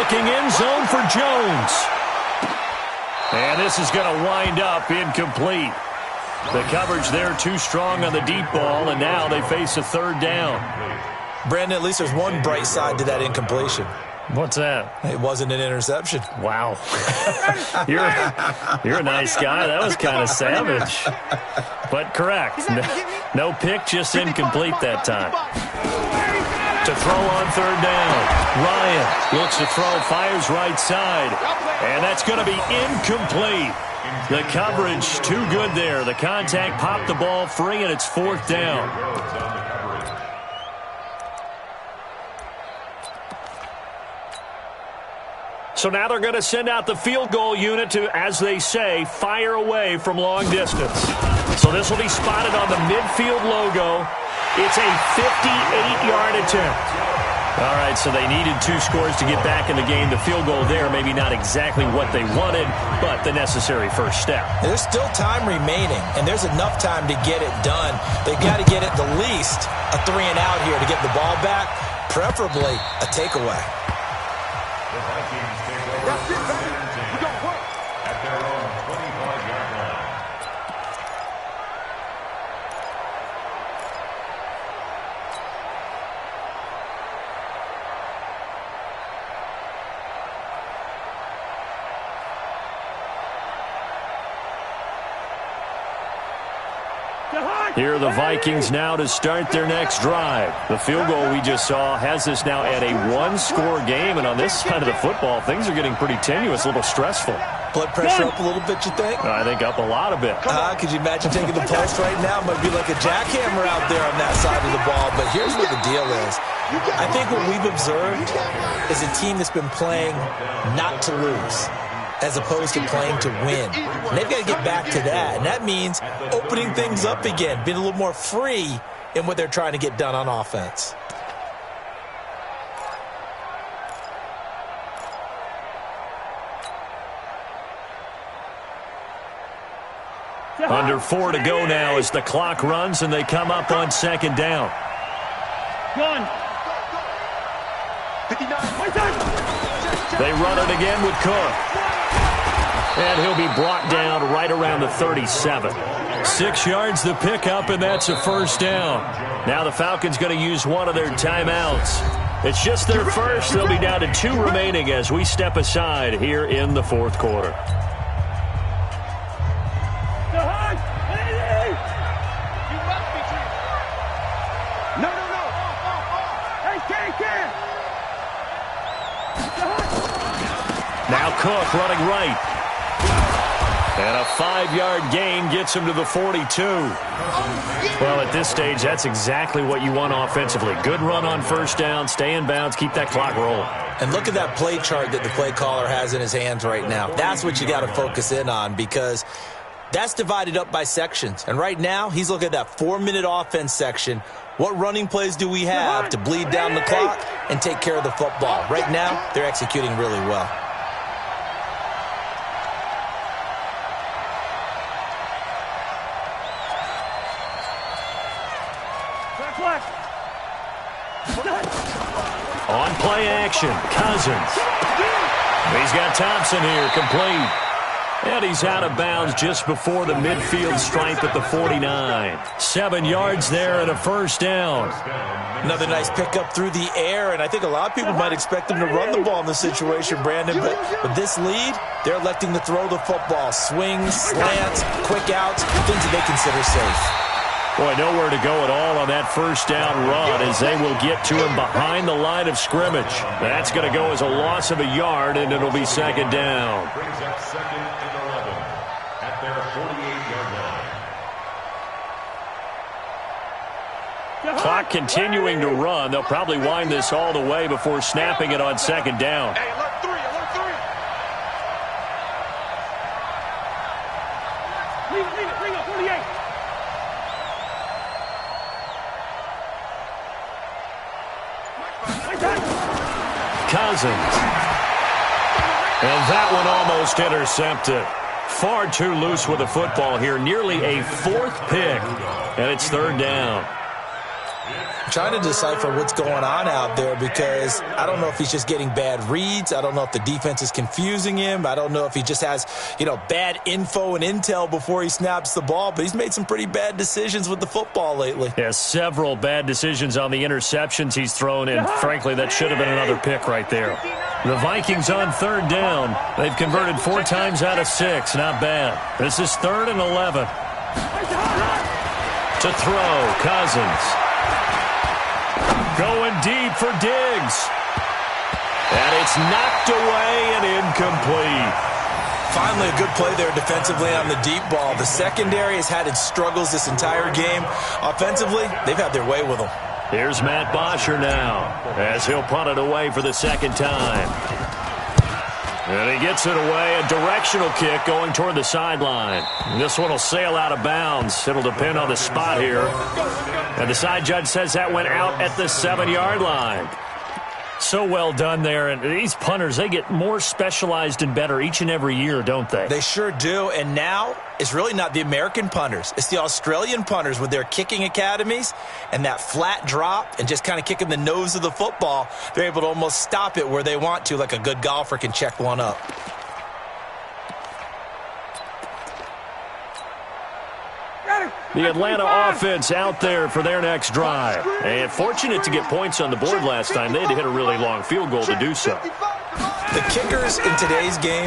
Looking in zone for Jones. And this is going to wind up incomplete. The coverage there too strong on the deep ball, and now they face a 3rd down. Brandon, at least there's one bright side to that incompletion. What's that? It wasn't an interception. Wow. You're a nice guy. That was kind of savage. But correct. No pick, just incomplete that time. To throw on 3rd down. Ryan looks to throw, fires right side. And that's going to be incomplete. The coverage too good there. The contact popped the ball free, and it's 4th down. So now they're going to send out the field goal unit to, as they say, fire away from long distance. So this will be spotted on the midfield logo. It's a 58-yard attempt. All right, so they needed 2 scores to get back in the game. The field goal there, maybe not exactly what they wanted, but the necessary first step. There's still time remaining, and there's enough time to get it done. They've got to get at the least a 3 and out here to get the ball back, preferably a takeaway. The Vikings take over 2nd and 10 at their own 25-yard line. Here are the Vikings now to start their next drive. The field goal we just saw has this now at a 1-score game, and on this side of the football, things are getting pretty tenuous, a little stressful. Blood pressure up a little bit, you think? I think up a lot of it. Could you imagine taking the pulse right now? Might be like a jackhammer out there on that side of the ball, but here's what the deal is. I think what we've observed is a team that's been playing not to lose, as opposed to playing to win. And they've got to get back to that, and that means opening things up again, being a little more free in what they're trying to get done on offense. Under 4 to go now as the clock runs, and they come up on 2nd down. They run it again with Cook. And he'll be brought down right around the 37. 6 yards the pickup, and that's a first down. Now the Falcons going to use one of their timeouts. It's just their first. They'll be down to 2 remaining as we step aside here in the 4th quarter. Now Cook running right. And a 5-yard gain gets him to the 42. Well, at this stage, that's exactly what you want offensively. Good run on first down, stay in bounds, keep that clock rolling. And look at that play chart that the play caller has in his hands right now. That's what you got to focus in on, because that's divided up by sections. And right now, he's looking at that 4-minute offense section. What running plays do we have to bleed down the clock and take care of the football? Right now, they're executing really well. play action. Cousins. He's got Thompson here, complete. And he's out of bounds just before the midfield stripe at the 49. 7 yards there and a first down. Another nice pickup through the air, and I think a lot of people might expect him to run the ball in this situation, Brandon, but with this lead, they're electing to throw the football. Swings, slants, quick outs, things that they consider safe. Boy, nowhere to go at all on that first down run as they will get to him behind the line of scrimmage. That's going to go as a loss of a yard, and it'll be second down. Brings up second and 11 at their 48-yard line. Clock continuing to run. They'll probably wind this all the way before snapping it on second down. Hey, alert 3, alert 3. Leave it, 48. Cousins. And that one almost intercepted. Far too loose with the football here. Nearly a fourth pick. And it's third down. Trying to decipher what's going on out there because I don't know if he's just getting bad reads. I don't know if the defense is confusing him. I don't know if he just has, bad info and intel before he snaps the ball. But he's made some pretty bad decisions with the football lately. Yeah, several bad decisions on the interceptions he's thrown, and frankly, that should have been another pick right there. The Vikings on third down. They've converted 4 times out of 6. Not bad. This is 3rd and 11. To throw, Cousins. Going deep for Diggs. And it's knocked away and incomplete. Finally a good play there defensively on the deep ball. The secondary has had its struggles this entire game. Offensively, they've had their way with them. Here's Matt Bosher now as he'll punt it away for the second time. And he gets it away. A directional kick going toward the sideline. This one will sail out of bounds. It'll depend on the spot here. And the side judge says that went out at the 7-yard line. So well done there. And these punters, they get more specialized and better each and every year, don't they? They sure do. And now it's really not the American punters. It's the Australian punters with their kicking academies and that flat drop and just kind of kicking the nose of the football. They're able to almost stop it where they want to, like a good golfer can check one up. The Atlanta offense out there for their next drive. And fortunate to get points on the board last time. They had to hit a really long field goal to do so. The kickers in today's game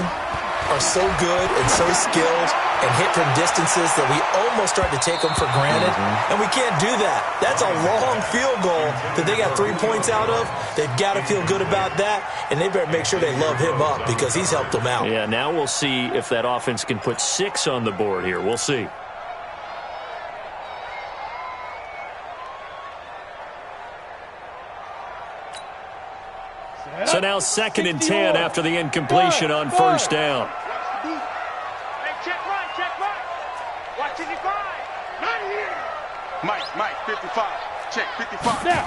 are so good and so skilled and hit from distances that we almost start to take them for granted. And we can't do that. That's a long field goal that they got 3 points out of. They've got to feel good about that, and they better make sure they love him up because he's helped them out. Yeah, now we'll see if that offense can put 6 on the board here. We'll see. So now 2nd and 10 after the incompletion on first down. Hey, check right. Watch it, 5. Not here. Mike, 55. Check, 55. Now.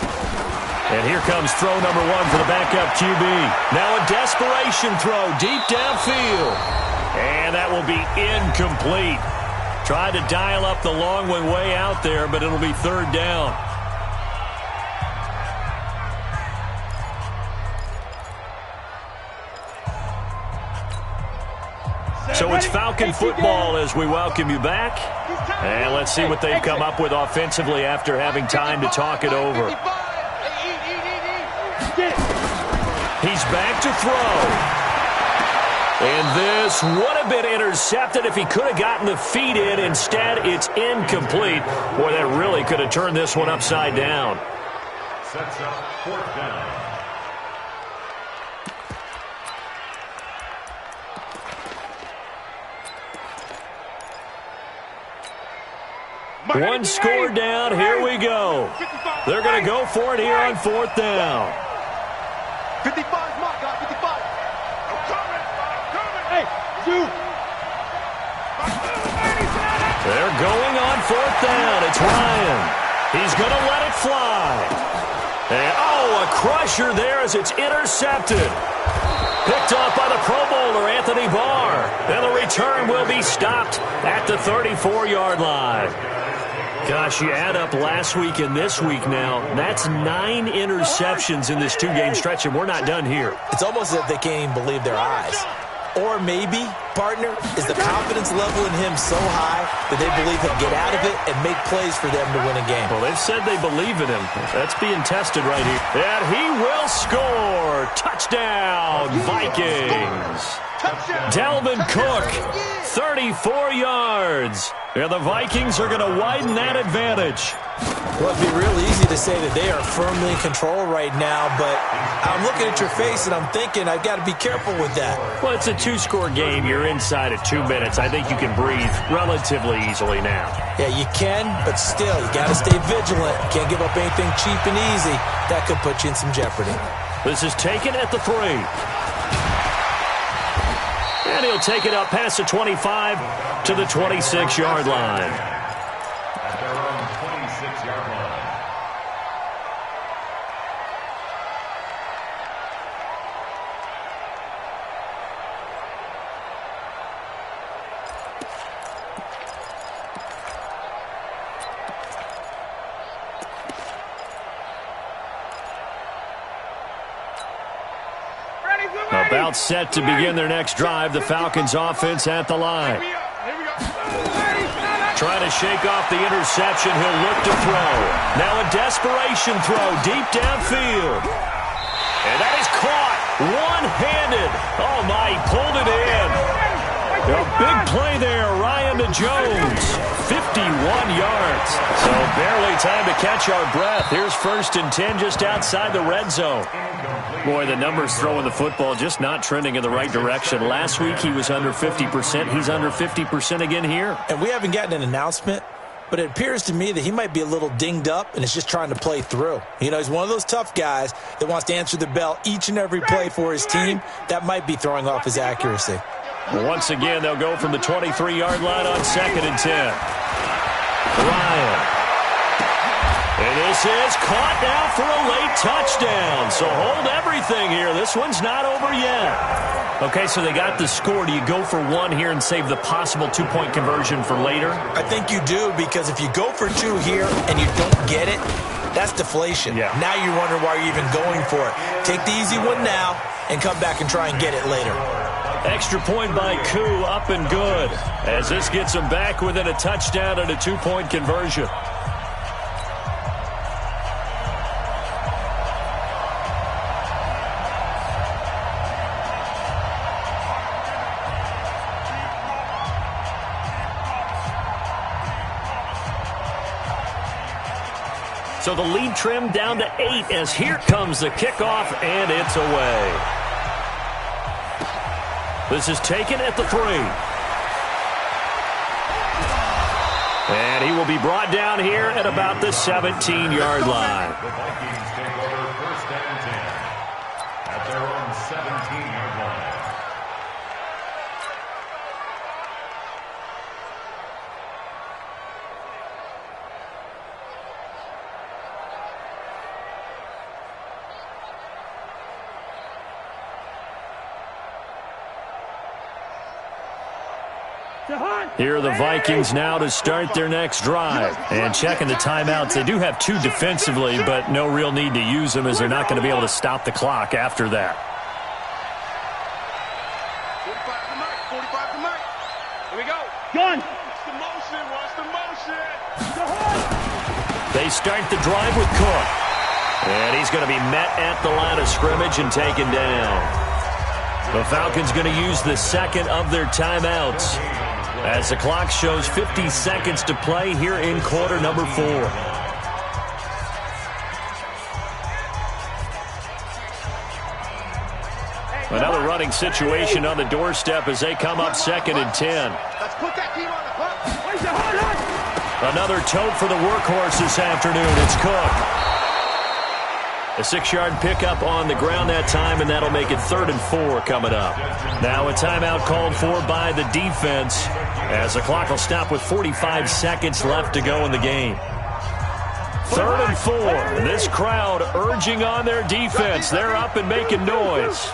And here comes throw number 1 for the backup QB. Now a desperation throw deep downfield. And that will be incomplete. Tried to dial up the long one way out there, but it'll be third down. So it's Falcon football as we welcome you back. And let's see what they've come up with offensively after having time to talk it over. He's back to throw. And this would have been intercepted if he could have gotten the feet in. Instead, it's incomplete. Boy, that really could have turned this one upside down. Sets up 4th down. One score down. Here we go. They're going to go for it here on 4th down. 55 is my guy, 55. I'm coming. Hey, shoot. They're going on 4th down. It's Ryan. He's going to let it fly. And, a crusher there as it's intercepted. Picked off by the Pro Bowler, Anthony Barr. And the return will be stopped at the 34-yard line. Gosh, you add up last week and this week now. That's 9 interceptions in this 2-game stretch, and we're not done here. It's almost as if they can't even believe their eyes. Or maybe, partner, is the confidence level in him so high that they believe he'll get out of it and make plays for them to win a game. Well, they've said they believe in him. That's being tested right here. And he will score. Touchdown, Vikings. Dalvin Cook, 34 yards. And the Vikings are going to widen that advantage. Well, it'd be real easy to say that they are firmly in control right now, but I'm looking at your face and I'm thinking I've got to be careful with that. Well, it's a 2-score game. You're inside of 2 minutes. I think you can breathe relatively easily now. Yeah, you can, but still, you got to stay vigilant. You can't give up anything cheap and easy. That could put you in some jeopardy. This is taken at the 3. And he'll take it up past the 25 to the 26-yard line. At their own 26-yard line. About set to begin their next drive. The Falcons offense at the line. Trying to shake off the interception. He'll look to throw. Now a desperation throw deep downfield. And that is caught one-handed. Oh, my, he pulled it in. A big play there, Ryan to Jones. 51 yards. So barely time to catch our breath. Here's 1st and 10 just outside the red zone. Boy, the numbers throwing the football just not trending in the right direction. Last week he was under 50%. He's under 50% again here. And we haven't gotten an announcement, but it appears to me that he might be a little dinged up and is just trying to play through. You know, he's one of those tough guys that wants to answer the bell each and every play for his team. That might be throwing off his accuracy. Once again, they'll go from the 23-yard line on 2nd and 10. Ryan. And this is caught now for a late touchdown. So hold everything here. This one's not over yet. Okay, so they got the score. Do you go for 1 here and save the possible 2-point conversion for later? I think you do, because if you go for 2 here and you don't get it, that's deflation. Yeah. Now you wonder why you're even going for it. Take the easy one now and come back and try and get it later. Extra point by Koo, up and good. As this gets them back within a touchdown and a 2-point conversion. So the lead trimmed down to 8 as here comes the kickoff, and it's away. This is taken at the 3. And he will be brought down here at about the 17-yard line. The Vikings take over 1st and 10 at their own 17-yard line. Here are the Vikings now to start their next drive. And checking the timeouts, they do have 2 defensively, but no real need to use them as they're not going to be able to stop the clock after that. 45 to Mike. Here we go. Gun. Watch the motion. Watch the motion. They start the drive with Cook. And he's going to be met at the line of scrimmage and taken down. The Falcons going to use the second of their timeouts as the clock shows 50 seconds to play here in quarter number 4. Another running situation on the doorstep as they come up 2nd and 10. Let's put that team on the hook. Another tote for the workhorse this afternoon. It's Cook. A 6-yard pickup on the ground that time, and that'll make it 3rd and 4 coming up. Now a timeout called for by the defense as the clock will stop with 45 seconds left to go in the game. 3rd and 4. And this crowd urging on their defense. They're up and making noise.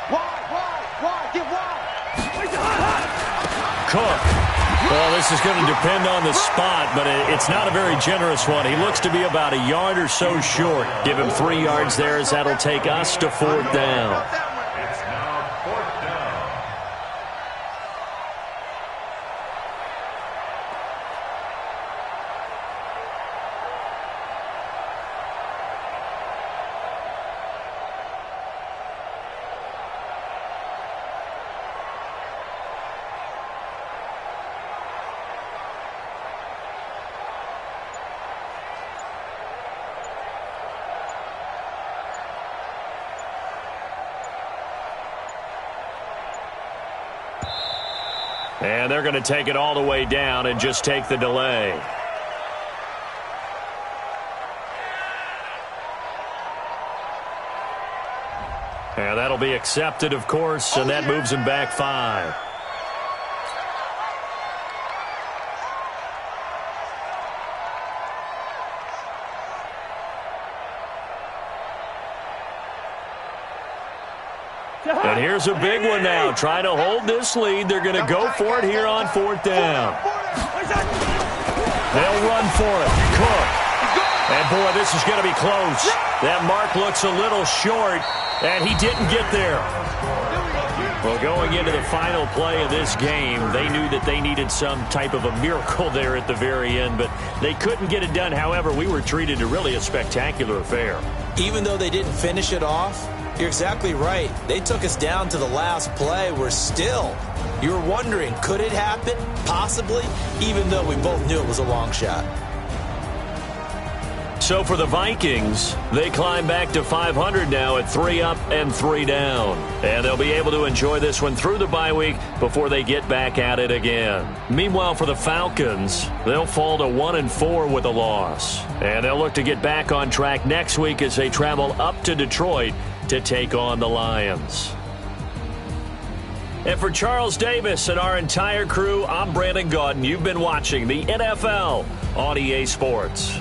Wide, get wide. Cook Well, this is going to depend on the spot, but it's not a very generous one. He looks to be about a yard or so short. Give him 3 yards there as that'll take us to 4th down. It's now 4th down. And they're going to take it all the way down and just take the delay. And that'll be accepted, of course, and that moves him back 5. And here's a big one now. Trying to hold this lead. They're going to go for it here on 4th down. They'll run for it. Cook. And, boy, this is going to be close. That mark looks a little short, and he didn't get there. Well, going into the final play of this game, they knew that they needed some type of a miracle there at the very end, but they couldn't get it done. However, we were treated to really a spectacular affair. Even though they didn't finish it off, you're exactly right. They took us down to the last play. You're wondering, could it happen? Possibly, even though we both knew it was a long shot. So for the Vikings, they climb back to 500 now at 3 up and 3 down. And they'll be able to enjoy this one through the bye week before they get back at it again. Meanwhile, for the Falcons, they'll fall to 1-4 with a loss. And they'll look to get back on track next week as they travel up to Detroit to take on the Lions. And for Charles Davis and our entire crew, I'm Brandon Gaudin. You've been watching the NFL on EA Sports.